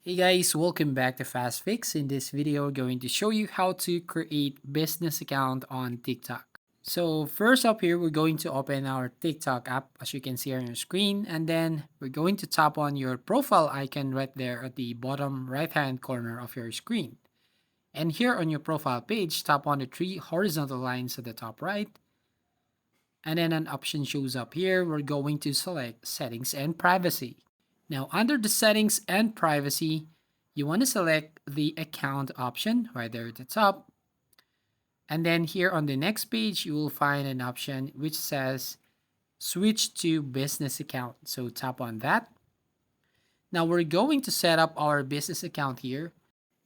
Hey guys, welcome back to Fast Fix. In this video, we're going to show you how to create business account on TikTok. So first up here, we're going to open our TikTok app as you can see on your screen, and then we're going to tap on your profile icon right there at the bottom right hand corner of your screen. And here on your profile page, tap on the three horizontal lines at the top right, and then an option shows up here. We're going to select settings and privacy. Now, under the settings and privacy, you want to select the account option right there at the top. And then here on the next page, you will find an option which says switch to business account. So tap on that. Now we're going to set up our business account here.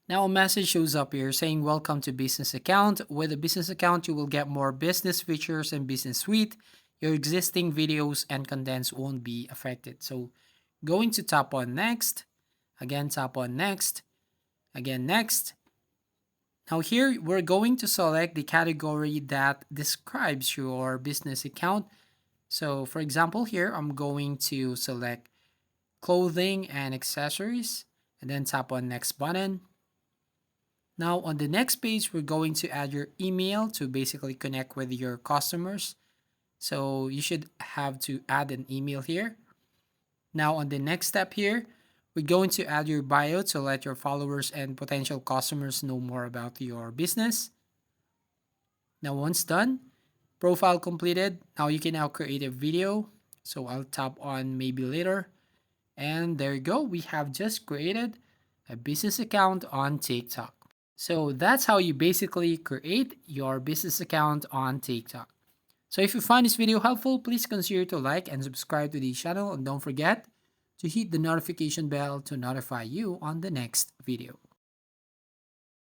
Now a message shows up here saying welcome to business account. With a business account, you will get more business features and business suite. Your existing videos and contents won't be affected. So going to tap on next, again tap on next, again next. Now here we're going to select the category that describes your business account. So for example here, I'm going to select clothing and accessories and then tap on next button. Now on the next page, we're going to add your email to basically connect with your customers. So you should have to add an email here. Now on the next step here, we're going to add your bio to let your followers and potential customers know more about your business. Now once done, profile completed, now you can now create a video. So I'll tap on maybe later. And there you go, we have just created a business account on TikTok. So that's how you basically create your business account on TikTok. So if you find this video helpful, please consider to like and subscribe to the channel, and don't forget to hit the notification bell to notify you on the next video.